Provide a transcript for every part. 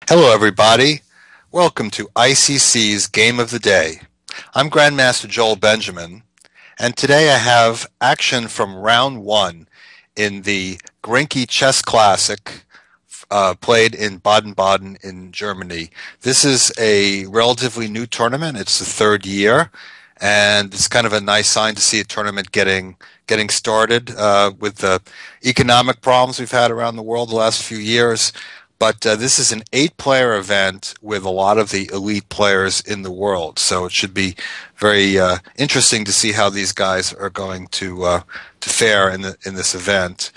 Hello, everybody. Welcome to ICC's Game of the Day. I'm Grandmaster Joel Benjamin, and today I have action from round one in the Grenke Chess Classic, played in Baden-Baden in Germany. This is a relatively new tournament. It's the third year, and it's kind of a nice sign to see a tournament getting started with the economic problems we've had around the world the last few years. But this is an 8-player event with a lot of the elite players in the world, so it should be very interesting to see how these guys are going to fare in this event.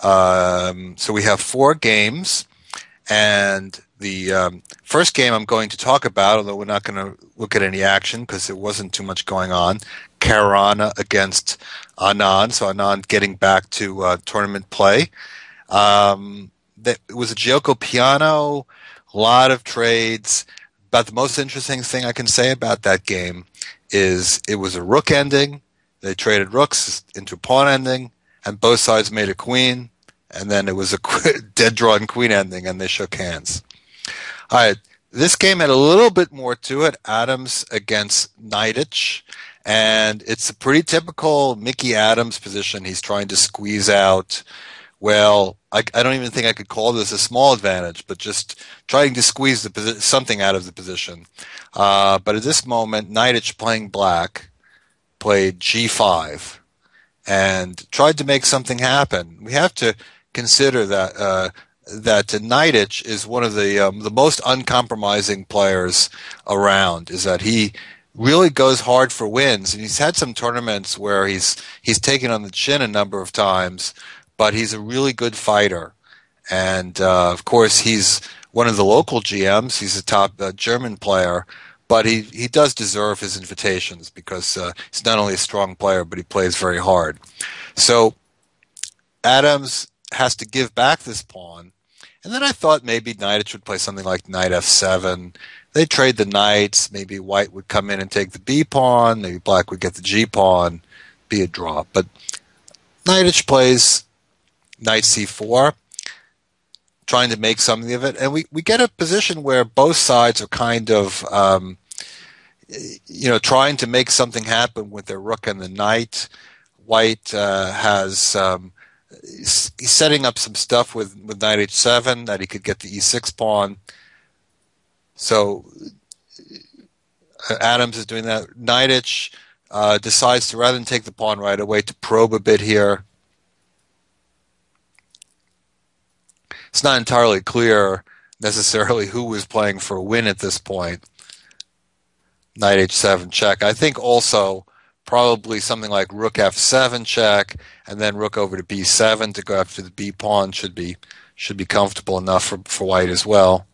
So we have 4 games, and the first game I'm going to talk about, although we're not going to look at any action because there wasn't too much going on, Caruana against Anand. So Anand getting back to tournament play. It was a Gioco Piano, a lot of trades. But the most interesting thing I can say about that game is it was a rook ending. They traded rooks into a pawn ending, and both sides made a queen. And then it was a dead draw and queen ending, and they shook hands. All right, this game had a little bit more to it. Adams against Naiditsch, and it's a pretty typical Mickey Adams position. He's trying to squeeze out. Well, I don't even think I could call this a small advantage, but just trying to squeeze something out of the position. But at this moment, Naiditsch playing black played g5 and tried to make something happen. We have to consider that Naiditsch is one of the most uncompromising players around. Is that he really goes hard for wins, and he's had some tournaments where he's taken on the chin a number of times. But he's a really good fighter. And, of course, he's one of the local GMs. He's a top German player. But he does deserve his invitations because he's not only a strong player, but he plays very hard. So Adams has to give back this pawn. And then I thought maybe Naiditsch would play something like knight f7. They'd trade the knights. Maybe white would come in and take the b pawn. Maybe black would get the g pawn. Be a draw. But Naiditsch plays knight c4, trying to make something of it. And we get a position where both sides are kind of, trying to make something happen with their rook and the knight. White he's setting up some stuff with knight h7 that he could get the e6 pawn. So Adams is doing that. Naiditsch decides to, rather than take the pawn right away, to probe a bit here. It's not entirely clear necessarily who was playing for a win at this point. Knight h7 check. I think also probably something like rook f7 check, and then rook over to b7 to go after the b pawn should be comfortable enough for white as well.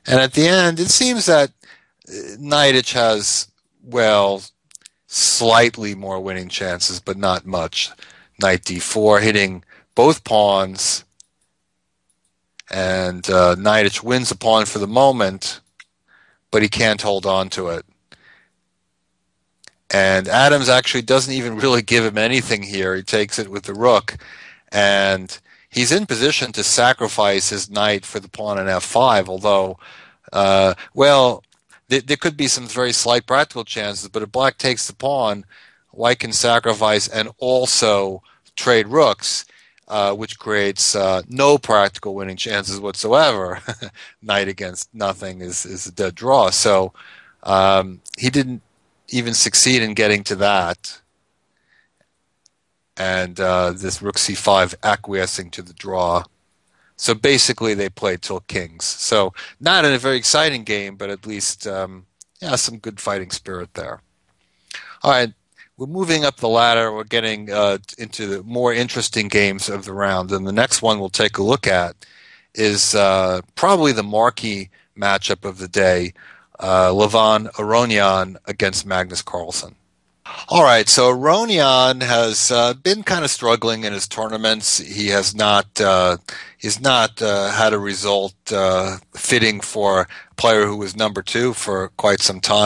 And at the end, it seems that Naiditsch has, well, slightly more winning chances, but not much. Knight d4 hitting both pawns, and Naiditsch wins the pawn for the moment, but he can't hold on to it. And Adams actually doesn't even really give him anything here. He takes it with the rook, and he's in position to sacrifice his knight for the pawn on f5, although, there could be some very slight practical chances, but if black takes the pawn, white can sacrifice and also trade rooks, which creates no practical winning chances whatsoever. Knight against nothing is a dead draw. So he didn't even succeed in getting to that. And this rook c5 acquiescing to the draw. So basically they played till kings. So not in a very exciting game, but at least some good fighting spirit there. All right. We're moving up the ladder. We're getting into the more interesting games of the round. And the next one we'll take a look at is probably the marquee matchup of the day, Levan Aronian against Magnus Carlsen. All right, so Aronian has been kind of struggling in his tournaments. He has not had a result fitting for a player who was number 2 for quite some time.